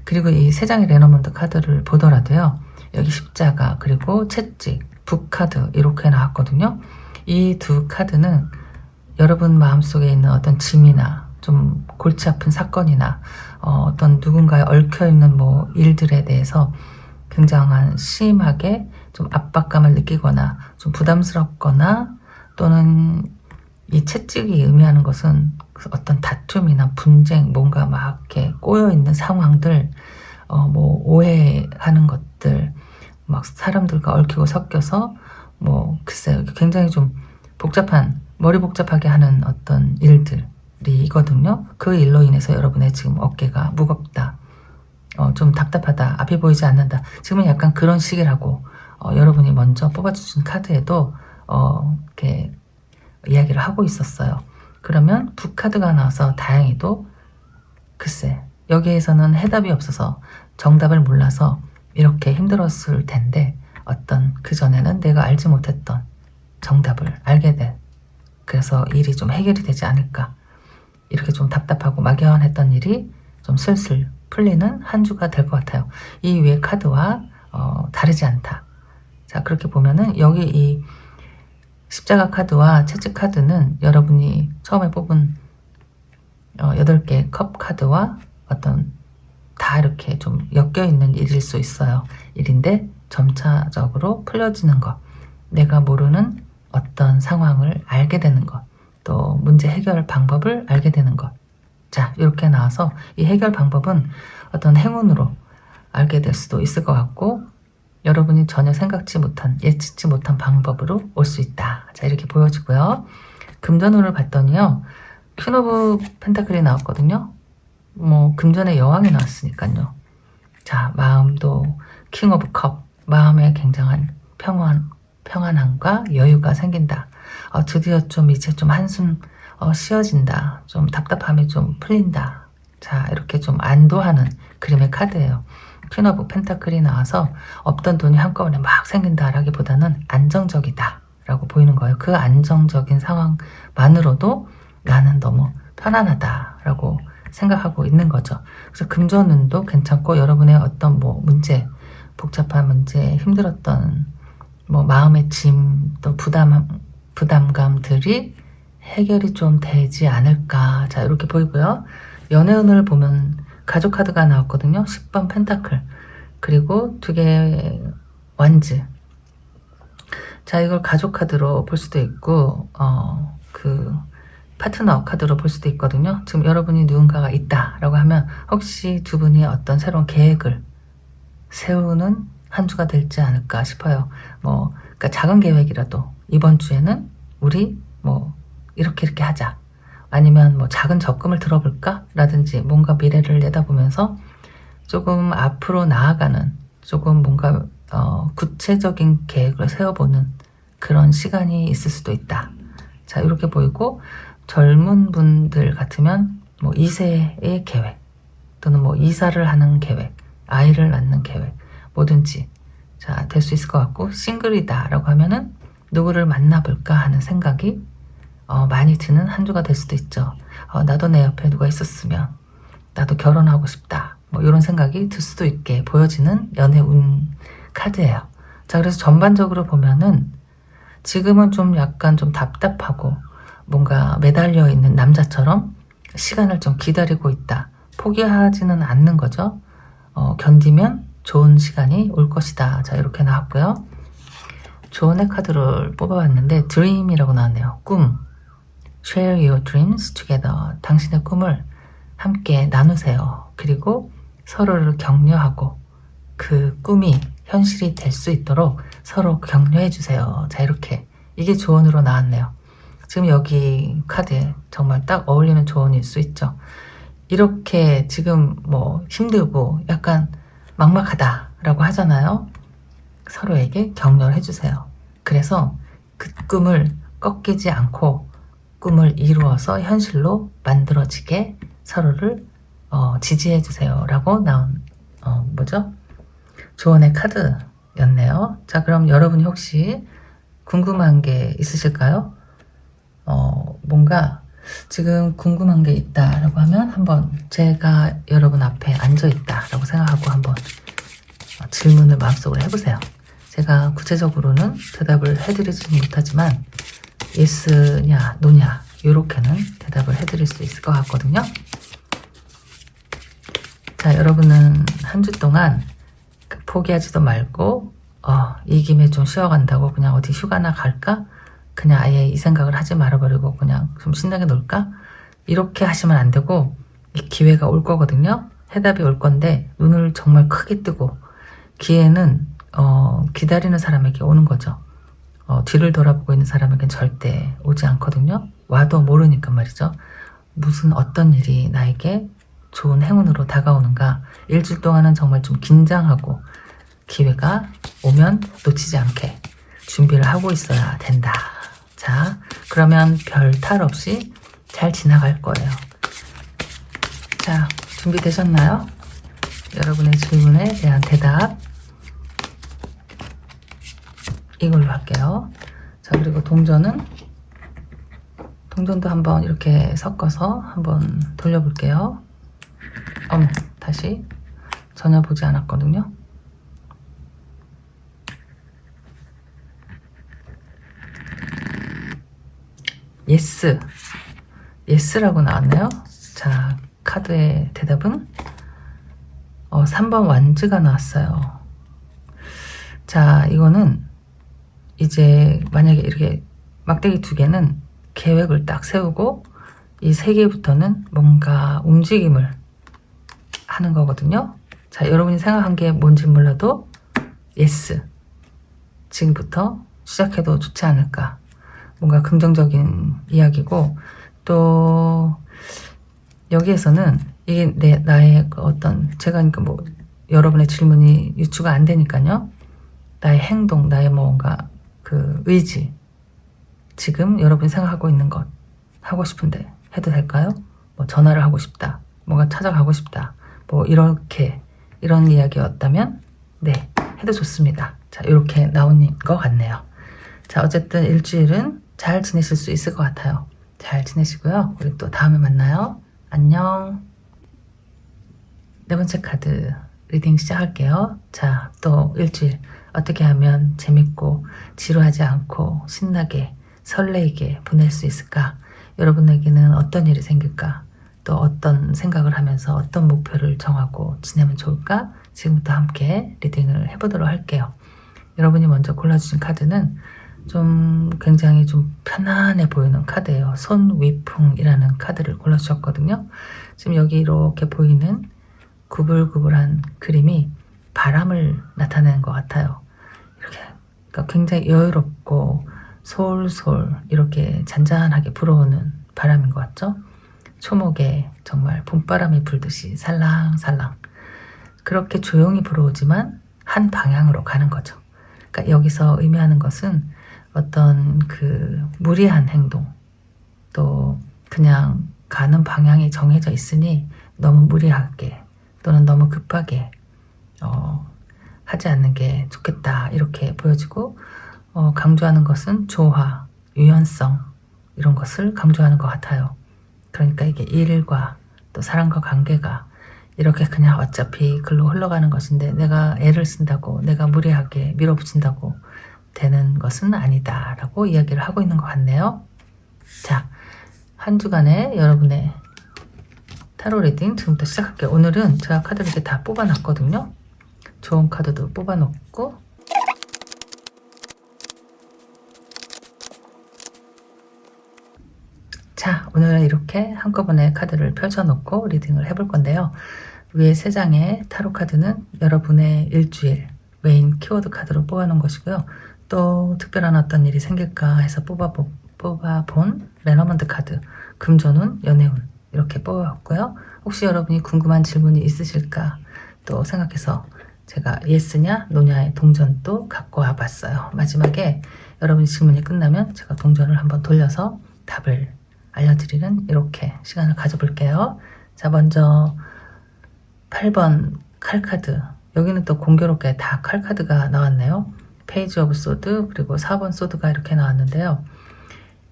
그리고 이 3장의 레너먼드 카드를 보더라도요. 여기 십자가, 그리고 채찍, 북카드 이렇게 나왔거든요. 이 두 카드는 여러분 마음속에 있는 어떤 짐이나 좀 골치 아픈 사건이나 어떤 누군가에 얽혀있는 뭐 일들에 대해서 굉장한 심하게 좀 압박감을 느끼거나 좀 부담스럽거나, 또는 이 채찍이 의미하는 것은 어떤 다툼이나 분쟁, 뭔가 막 이렇게 꼬여있는 상황들, 뭐 오해하는 것들, 막 사람들과 얽히고 섞여서 뭐 글쎄요, 굉장히 좀 복잡한, 머리 복잡하게 하는 어떤 일들이 있거든요. 그 일로 인해서 여러분의 지금 어깨가 무겁다, 좀 답답하다, 앞이 보이지 않는다. 지금은 약간 그런 시기라고 여러분이 먼저 뽑아주신 카드에도 이렇게 이야기를 하고 있었어요. 그러면 북카드가 나와서 다행히도 글쎄 여기에서는 해답이 없어서 정답을 몰라서 이렇게 힘들었을 텐데, 어떤 그전에는 내가 알지 못했던 정답을 알게 된, 그래서 일이 좀 해결이 되지 않을까, 이렇게 좀 답답하고 막연했던 일이 좀 슬슬 풀리는 한 주가 될 것 같아요. 이 위의 카드와 다르지 않다. 자, 그렇게 보면은 여기 이 십자가 카드와 채찍 카드는 여러분이 처음에 뽑은 8개 컵 카드와 어떤 다 이렇게 좀 엮여있는 일일 수 있어요. 일인데 점차적으로 풀려지는 것, 내가 모르는 어떤 상황을 알게 되는 것, 또 문제 해결 방법을 알게 되는 것. 자, 이렇게 나와서 이 해결 방법은 어떤 행운으로 알게 될 수도 있을 것 같고, 여러분이 전혀 생각지 못한, 예측지 못한 방법으로 올 수 있다. 자, 이렇게 보여지고요. 금전운을 봤더니요, 퀸 오브 펜타클이 나왔거든요. 뭐 금전의 여왕이 나왔으니까요. 자, 마음도 킹 오브 컵, 마음에 굉장한 평안함과 여유가 생긴다. 드디어 좀 이제 좀 한숨 쉬어진다. 좀 답답함이 좀 풀린다. 자, 이렇게 좀 안도하는 그림의 카드예요. 퀸 오브 펜타클이 나와서 없던 돈이 한꺼번에 막 생긴다라기보다는 안정적이다 라고 보이는 거예요. 그 안정적인 상황만으로도 나는 너무 편안하다 라고 생각하고 있는 거죠. 그래서 금전운도 괜찮고 여러분의 어떤 뭐 문제, 복잡한 문제, 힘들었던 뭐 마음의 짐, 또 부담감들이 해결이 좀 되지 않을까. 자, 이렇게 보이고요. 연애운을 보면 가족 카드가 나왔거든요. 10번 펜타클, 그리고 2개 완즈. 자, 이걸 가족 카드로 볼 수도 있고 그 파트너 카드로 볼 수도 있거든요. 지금 여러분이 누군가가 있다라고 하면 혹시 두 분이 어떤 새로운 계획을 세우는 한 주가 될지 않을까 싶어요. 뭐 그러니까 작은 계획이라도 이번 주에는 우리 뭐 이렇게 하자, 아니면 뭐 작은 적금을 들어볼까 라든지 뭔가 미래를 내다보면서 조금 앞으로 나아가는, 조금 뭔가 구체적인 계획을 세워보는 그런 시간이 있을 수도 있다. 자, 이렇게 보이고, 젊은 분들 같으면 뭐 2세의 계획, 또는 뭐 이사를 하는 계획, 아이를 낳는 계획, 뭐든지 자, 될 수 있을 것 같고, 싱글이다 라고 하면은 누구를 만나볼까 하는 생각이 많이 드는 한 주가 될 수도 있죠. 나도 내 옆에 누가 있었으면, 나도 결혼하고 싶다, 뭐 이런 생각이 들 수도 있게 보여지는 연애운 카드예요. 자, 그래서 전반적으로 보면은 지금은 좀 약간 좀 답답하고 뭔가 매달려 있는 남자처럼 시간을 좀 기다리고 있다. 포기하지는 않는 거죠. 견디면 좋은 시간이 올 것이다. 자, 이렇게 나왔고요. 조언의 카드를 뽑아봤는데 드림이라고 나왔네요. 꿈. Share your dreams together. 당신의 꿈을 함께 나누세요. 그리고 서로를 격려하고 그 꿈이 현실이 될 수 있도록 서로 격려해 주세요. 자, 이렇게 이게 조언으로 나왔네요. 지금 여기 카드에 정말 딱 어울리는 조언일 수 있죠. 이렇게 지금 뭐 힘들고 약간 막막하다라고 하잖아요. 서로에게 격려를 해주세요. 그래서 그 꿈을 꺾이지 않고 꿈을 이루어서 현실로 만들어지게 서로를 지지해 주세요 라고 나온 뭐죠? 조언의 카드였네요. 자, 그럼 여러분이 혹시 궁금한 게 있으실까요? 뭔가 지금 궁금한 게 있다라고 하면 한번 제가 여러분 앞에 앉아 있다라고 생각하고 한번 질문을 마음속으로 해보세요. 제가 구체적으로는 대답을 해드리지는 못하지만 예스냐 노냐 이렇게는 대답을 해드릴 수 있을 것 같거든요. 자, 여러분은 한 주 동안 포기하지도 말고 이 김에 좀 쉬어간다고 그냥 어디 휴가나 갈까? 그냥 아예 이 생각을 하지 말아버리고 그냥 좀 신나게 놀까? 이렇게 하시면 안 되고, 이 기회가 올 거거든요. 해답이 올 건데 눈을 정말 크게 뜨고 기회는 기다리는 사람에게 오는 거죠. 뒤를 돌아보고 있는 사람에겐 절대 오지 않거든요. 와도 모르니까 말이죠. 무슨 어떤 일이 나에게 좋은 행운으로 다가오는가. 일주일 동안은 정말 좀 긴장하고 기회가 오면 놓치지 않게 준비를 하고 있어야 된다. 자, 그러면 별 탈 없이 잘 지나갈 거예요. 자, 준비되셨나요? 여러분의 질문에 대한 대답 이걸로 할게요. 자, 그리고 동전도 한번 이렇게 섞어서 한번 돌려볼게요. 다시 전혀 보지 않았거든요. 예스. 예스라고 나왔네요. 자, 카드의 대답은 3번 완즈가 나왔어요. 자, 이거는 이제 만약에 이렇게 막대기 2개는 계획을 딱 세우고 이 3개부터는 뭔가 움직임을 하는 거거든요. 자, 여러분이 생각한 게 뭔지 몰라도 예스. 지금부터 시작해도 좋지 않을까. 뭔가 긍정적인 이야기고, 또 여기에서는 이게 나의 그 어떤, 제가 그러니까 뭐 여러분의 질문이 유추가 안 되니까요. 나의 행동, 나의 뭔가 그 의지, 지금 여러분이 생각하고 있는 것, 하고 싶은데 해도 될까요? 뭐 전화를 하고 싶다, 뭔가 찾아가고 싶다, 뭐 이렇게 이런 이야기였다면 네, 해도 좋습니다. 자, 이렇게 나온 것 같네요. 자, 어쨌든 일주일은 잘 지내실 수 있을 것 같아요. 잘 지내시고요. 우리 또 다음에 만나요. 안녕. 네 번째 카드 리딩 시작할게요. 자, 또 일주일 어떻게 하면 재밌고 지루하지 않고 신나게 설레이게 보낼 수 있을까? 여러분에게는 어떤 일이 생길까? 또 어떤 생각을 하면서 어떤 목표를 정하고 지내면 좋을까? 지금부터 함께 리딩을 해보도록 할게요. 여러분이 먼저 골라주신 카드는 좀 굉장히 좀 편안해 보이는 카드예요. 손위풍이라는 카드를 골라주셨거든요. 지금 여기 이렇게 보이는 구불구불한 그림이 바람을 나타내는 것 같아요. 이렇게 그러니까 굉장히 여유롭고 솔솔 이렇게 잔잔하게 불어오는 바람인 것 같죠? 초목에 정말 봄바람이 불듯이 살랑살랑 그렇게 조용히 불어오지만 한 방향으로 가는 거죠. 그러니까 여기서 의미하는 것은 어떤 그 무리한 행동, 또 그냥 가는 방향이 정해져 있으니 너무 무리하게 또는 너무 급하게 하지 않는 게 좋겠다 이렇게 보여지고, 강조하는 것은 조화, 유연성 이런 것을 강조하는 것 같아요. 그러니까 이게 일과 또 사람과 관계가 이렇게 그냥 어차피 글로 흘러가는 것인데 내가 애를 쓴다고, 내가 무리하게 밀어붙인다고 되는 것은 아니다 라고 이야기를 하고 있는 것 같네요. 자, 한 주간의 여러분의 타로 리딩 지금부터 시작할게요. 오늘은 제가 카드를 이렇게 다 뽑아놨거든요. 좋은 카드도 뽑아놓고, 자, 오늘은 이렇게 한꺼번에 카드를 펼쳐놓고 리딩을 해볼 건데요. 위에 세 장의 타로 카드는 여러분의 일주일 메인 키워드 카드로 뽑아놓은 것이고요. 또 특별한 어떤 일이 생길까 해서 뽑아본 레너먼트 카드, 금전운, 연애운 이렇게 뽑아봤고요. 혹시 여러분이 궁금한 질문이 있으실까 또 생각해서 제가 예스냐 노냐의 동전도 갖고 와봤어요. 마지막에 여러분이 질문이 끝나면 제가 동전을 한번 돌려서 답을 알려드리는 이렇게 시간을 가져볼게요. 자, 먼저 8번 칼카드. 여기는 또 공교롭게 다 칼카드가 나왔네요. 페이지 오브 소드, 그리고 4번 소드가 이렇게 나왔는데요.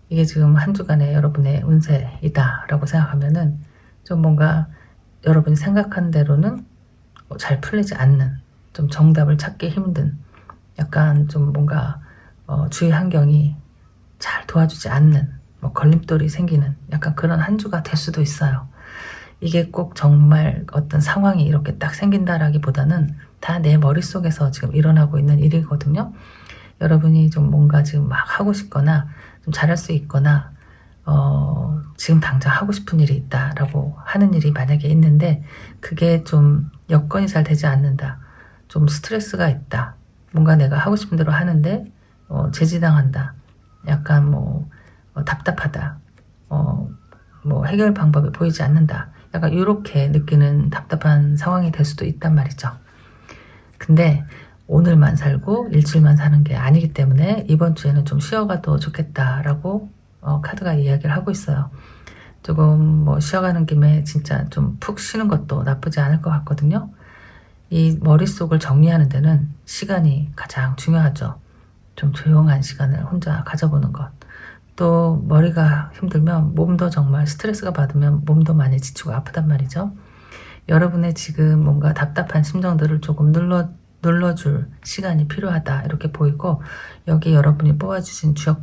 이게 지금 한 주간의 여러분의 운세이다 라고 생각하면은 좀 뭔가 여러분이 생각한 대로는 잘 풀리지 않는, 좀 정답을 찾기 힘든, 약간 좀 뭔가 주위 환경이 잘 도와주지 않는, 뭐 걸림돌이 생기는 약간 그런 한 주가 될 수도 있어요. 이게 꼭 정말 어떤 상황이 이렇게 딱 생긴다라기보다는 다 내 머릿속에서 지금 일어나고 있는 일이거든요. 여러분이 좀 뭔가 지금 막 하고 싶거나 좀 잘할 수 있거나 지금 당장 하고 싶은 일이 있다라고 하는 일이 만약에 있는데 그게 좀 여건이 잘 되지 않는다, 좀 스트레스가 있다, 뭔가 내가 하고 싶은 대로 하는데 제지당한다, 약간 뭐 답답하다, 뭐 해결 방법이 보이지 않는다, 약간 이렇게 느끼는 답답한 상황이 될 수도 있단 말이죠. 근데 오늘만 살고 일주일만 사는 게 아니기 때문에 이번 주에는 좀 쉬어가도 좋겠다라고 카드가 이야기를 하고 있어요. 조금 뭐 쉬어가는 김에 진짜 좀 푹 쉬는 것도 나쁘지 않을 것 같거든요. 이 머릿속을 정리하는 데는 시간이 가장 중요하죠. 좀 조용한 시간을 혼자 가져보는 것. 또 머리가 힘들면 몸도 정말 스트레스가 받으면 몸도 많이 지치고 아프단 말이죠. 여러분의 지금 뭔가 답답한 심정들을 조금 눌러줄 시간이 필요하다 이렇게 보이고, 여기 여러분이 뽑아주신 주역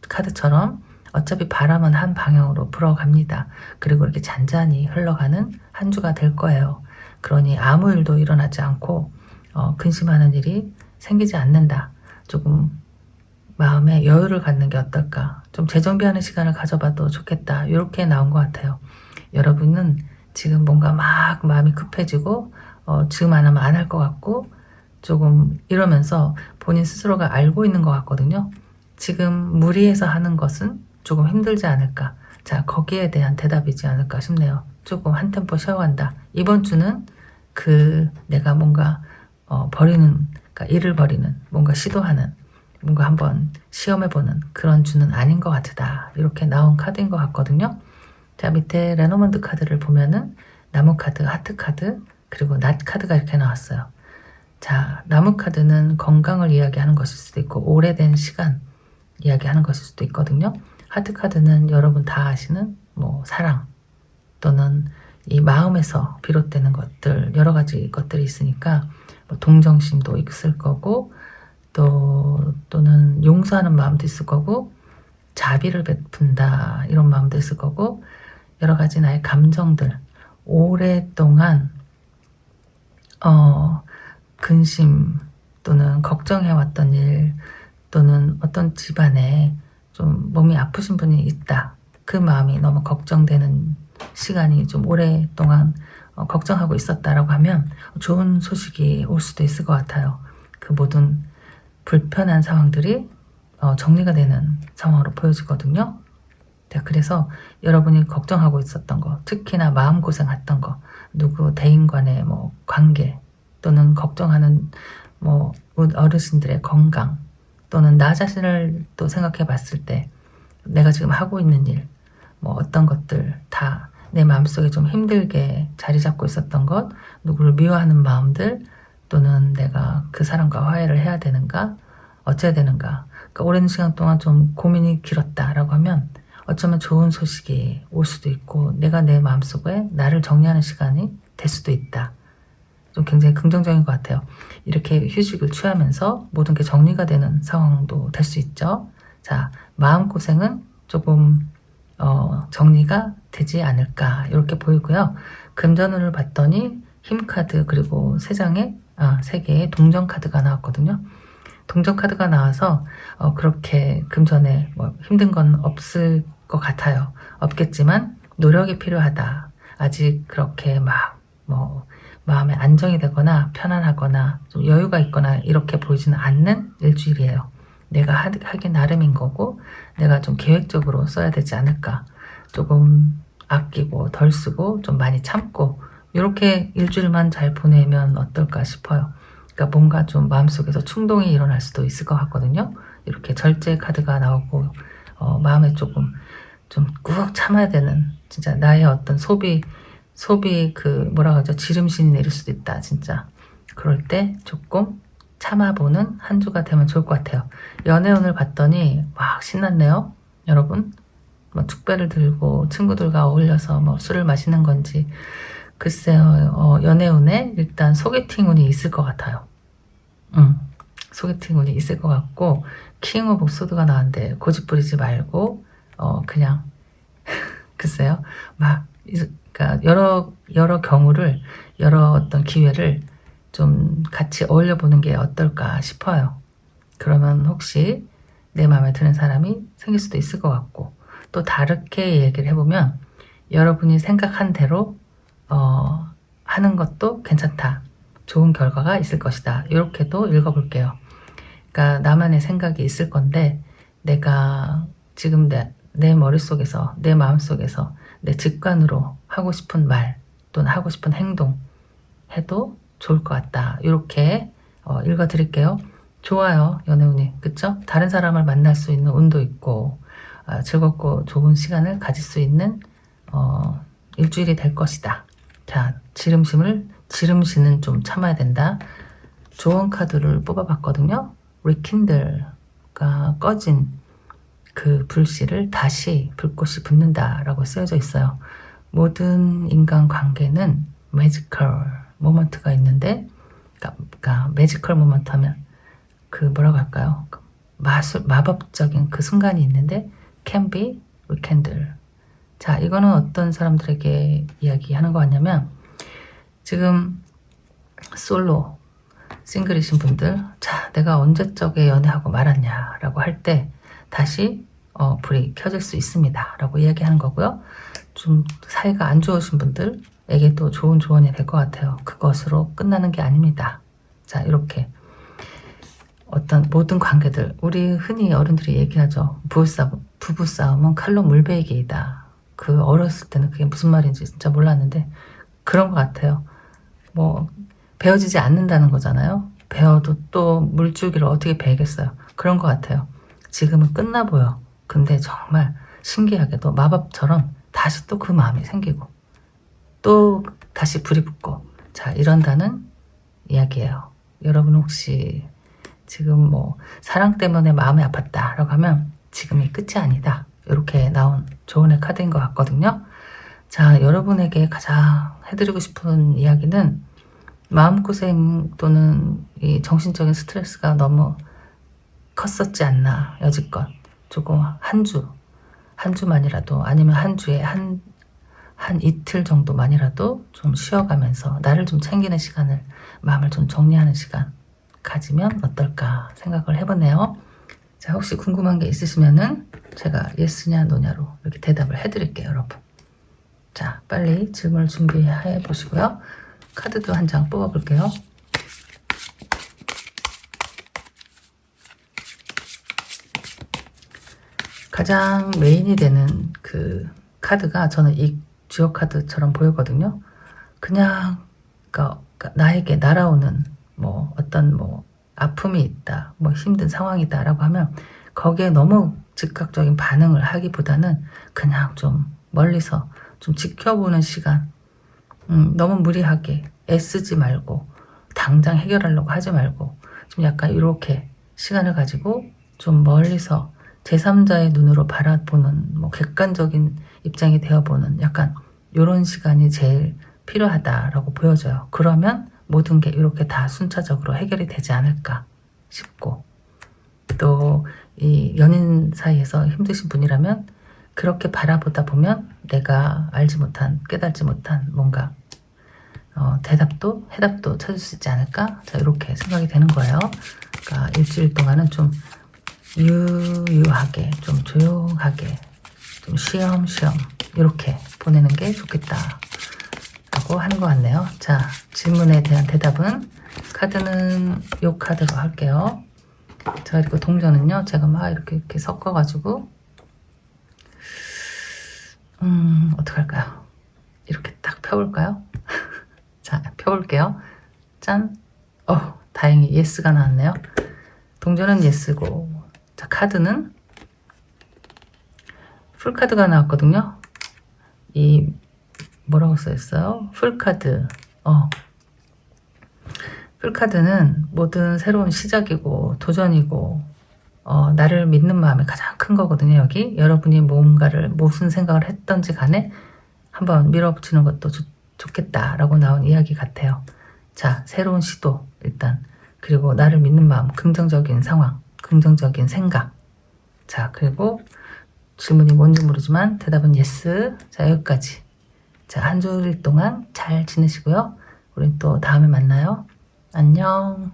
카드처럼 어차피 바람은 한 방향으로 불어갑니다. 그리고 이렇게 잔잔히 흘러가는 한 주가 될 거예요. 그러니 아무 일도 일어나지 않고 근심하는 일이 생기지 않는다. 조금 마음에 여유를 갖는 게 어떨까, 좀 재정비하는 시간을 가져봐도 좋겠다, 이렇게 나온 것 같아요. 여러분은 지금 뭔가 막 마음이 급해지고 지금 안 하면 안 할 것 같고 조금 이러면서 본인 스스로가 알고 있는 것 같거든요. 지금 무리해서 하는 것은 조금 힘들지 않을까, 자 거기에 대한 대답이지 않을까 싶네요. 조금 한 템포 쉬어간다. 이번 주는 그 내가 뭔가 버리는, 그러니까 일을 버리는, 뭔가 시도하는, 뭔가 한번 시험해보는 그런 주는 아닌 것 같다. 이렇게 나온 카드인 것 같거든요. 자, 밑에 레노먼드 카드를 보면은 나무 카드, 하트 카드, 그리고 낫 카드가 이렇게 나왔어요. 자, 나무 카드는 건강을 이야기하는 것일 수도 있고 오래된 시간 이야기하는 것일 수도 있거든요. 하트 카드는 여러분 다 아시는 뭐 사랑 또는 이 마음에서 비롯되는 것들, 여러 가지 것들이 있으니까 뭐 동정심도 있을 거고 또는 용서하는 마음도 있을 거고 자비를 베푼다 이런 마음도 있을 거고 여러 가지 나의 감정들, 오랫동안 근심 또는 걱정해왔던 일 또는 어떤 집안에 좀 몸이 아프신 분이 있다. 그 마음이 너무 걱정되는 시간이 좀 오랫동안 걱정하고 있었다라고 하면 좋은 소식이 올 수도 있을 것 같아요. 그 모든 불편한 상황들이 정리가 되는 상황으로 보여지거든요. 네, 그래서 여러분이 걱정하고 있었던 거, 특히나 마음고생했던 거, 누구 대인 간의 뭐 관계 또는 걱정하는 뭐 어르신들의 건강 또는 나 자신을 또 생각해 봤을 때 내가 지금 하고 있는 일, 뭐 어떤 것들 다 내 마음속에 좀 힘들게 자리 잡고 있었던 것, 누구를 미워하는 마음들 또는 내가 그 사람과 화해를 해야 되는가, 어째야 되는가. 그러니까 오랜 시간 동안 좀 고민이 길었다라고 하면 어쩌면 좋은 소식이 올 수도 있고 내가 내 마음속에 나를 정리하는 시간이 될 수도 있다. 좀 굉장히 긍정적인 것 같아요. 이렇게 휴식을 취하면서 모든 게 정리가 되는 상황도 될 수 있죠. 자, 마음고생은 조금 정리가 되지 않을까 이렇게 보이고요. 금전운을 봤더니 힘카드 그리고 세 개의 동전 카드가 나왔거든요. 동전 카드가 나와서 그렇게 금전에 뭐 힘든 건 없을 것 같아요. 없겠지만 노력이 필요하다. 아직 그렇게 막 뭐 마음에 안정이 되거나 편안하거나 좀 여유가 있거나 이렇게 보이지는 않는 일주일이에요. 내가 하기 나름인 거고 내가 좀 계획적으로 써야 되지 않을까. 조금 아끼고 덜 쓰고 좀 많이 참고 이렇게 일주일만 잘 보내면 어떨까 싶어요. 그러니까 뭔가 좀 마음속에서 충동이 일어날 수도 있을 것 같거든요. 이렇게 절제 카드가 나오고 마음에 조금 좀 꾹 참아야 되는 진짜 나의 어떤 소비 그 뭐라 그러죠? 지름신이 내릴 수도 있다 진짜. 그럴 때 조금 참아보는 한 주가 되면 좋을 것 같아요. 연애운을 봤더니 막 신났네요. 여러분 뭐 축배를 들고 친구들과 어울려서 뭐 술을 마시는 건지 글쎄요. 연애운에 일단 소개팅 운이 있을 것 같아요. 소개팅 운이 있을 것 같고 킹 오브 소드가 나왔는데 고집 부리지 말고 그냥 글쎄요. 막 그러니까 여러 경우를 여러 어떤 기회를 좀 같이 어울려 보는 게 어떨까 싶어요. 그러면 혹시 내 마음에 드는 사람이 생길 수도 있을 것 같고 또 다르게 얘기를 해보면 여러분이 생각한 대로 하는 것도 괜찮다. 좋은 결과가 있을 것이다. 이렇게도 읽어볼게요. 그러니까 나만의 생각이 있을 건데 내가 지금 내 머릿속에서 내 마음속에서 내 직관으로 하고 싶은 말 또는 하고 싶은 행동 해도 좋을 것 같다. 이렇게 읽어드릴게요. 좋아요. 연애운이. 그쵸? 다른 사람을 만날 수 있는 운도 있고 즐겁고 좋은 시간을 가질 수 있는 일주일이 될 것이다. 자, 지름신은 좀 참아야 된다. 조언 카드를 뽑아봤거든요. rekindle가 꺼진 그 불씨를 다시 불꽃이 붙는다라고 쓰여져 있어요. 모든 인간 관계는 매지컬 모먼트가 있는데, 그러니까 매지컬 모먼트 하면 그 뭐라고 할까요? 마법적인 그 순간이 있는데 can be rekindled. 자, 이거는 어떤 사람들에게 이야기하는 거 같냐면 지금 솔로 싱글이신 분들, 자, 내가 언제적에 연애하고 말았냐라고 할 때 다시 불이 켜질 수 있습니다 라고 이야기하는 거고요. 좀 사이가 안 좋으신 분들에게도 좋은 조언이 될 것 같아요. 그것으로 끝나는 게 아닙니다. 자, 이렇게 어떤 모든 관계들, 우리 흔히 어른들이 얘기하죠. 부부싸움은 칼로 물베이기이다. 그 어렸을 때는 그게 무슨 말인지 진짜 몰랐는데 그런 것 같아요. 뭐 배워지지 않는다는 거잖아요. 배워도 또 물줄기를 어떻게 배겠어요. 그런 것 같아요. 지금은 끝나 보여. 근데 정말 신기하게도 마법처럼 다시 또 그 마음이 생기고 또 다시 불이 붙고 자 이런다는 이야기예요. 여러분 혹시 지금 뭐 사랑 때문에 마음이 아팠다 라고 하면 지금이 끝이 아니다. 이렇게 나온 조언의 카드인 것 같거든요. 자, 여러분에게 가장 해드리고 싶은 이야기는 마음고생 또는 이 정신적인 스트레스가 너무 컸었지 않나 여지껏 조금 한 주만이라도 아니면 한 주에 한 이틀 정도만이라도 좀 쉬어가면서 나를 좀 챙기는 시간을 마음을 좀 정리하는 시간 가지면 어떨까 생각을 해보네요. 자, 혹시 궁금한 게 있으시면은 제가 예스냐 노냐로 이렇게 대답을 해드릴게요, 여러분. 자, 빨리 질문을 준비해 보시고요. 카드도 한 장 뽑아 볼게요. 가장 메인이 되는 그 카드가 저는 이 주요 카드처럼 보이거든요. 그냥 그러니까 나에게 날아오는 뭐 어떤 뭐 아픔이 있다, 뭐 힘든 상황이다라고 하면 거기에 너무 즉각적인 반응을 하기보다는 그냥 좀 멀리서 좀 지켜보는 시간. 너무 무리하게 애쓰지 말고 당장 해결하려고 하지 말고 좀 약간 이렇게 시간을 가지고 좀 멀리서 제3자의 눈으로 바라보는 뭐 객관적인 입장이 되어보는 약간 이런 시간이 제일 필요하다라고 보여져요. 그러면 모든 게 이렇게 다 순차적으로 해결이 되지 않을까 싶고 또 이 연인 사이에서 힘드신 분이라면 그렇게 바라보다 보면 내가 알지 못한 깨닫지 못한 뭔가 대답도 해답도 찾을 수 있지 않을까? 자, 이렇게 생각이 되는 거예요. 그러니까 일주일 동안은 좀 유유하게 좀 조용하게 좀 쉬엄쉬엄 이렇게 보내는 게 좋겠다 라고 하는 것 같네요. 자, 질문에 대한 대답은 카드는 요 카드로 할게요. 자, 그리고 동전은요 제가 막 이렇게 섞어 가지고 어떡할까요? 이렇게 딱 펴볼까요? 자, 펴볼게요. 짠! 다행히 예스가 나왔네요. 동전은 예스고 자, 카드는 풀카드가 나왔거든요. 이 뭐라고 써있어요? 풀카드. 풀카드는 모든 새로운 시작이고 도전이고 나를 믿는 마음이 가장 큰 거거든요. 여기 여러분이 뭔가를 무슨 생각을 했던지 간에 한번 밀어붙이는 것도 좋겠다라고 나온 이야기 같아요. 자, 새로운 시도 일단 그리고 나를 믿는 마음, 긍정적인 상황, 긍정적인 생각. 자, 그리고 질문이 뭔지 모르지만 대답은 예스. 자, 여기까지. 자, 한 주일 동안 잘 지내시고요. 우린 또 다음에 만나요. 안녕.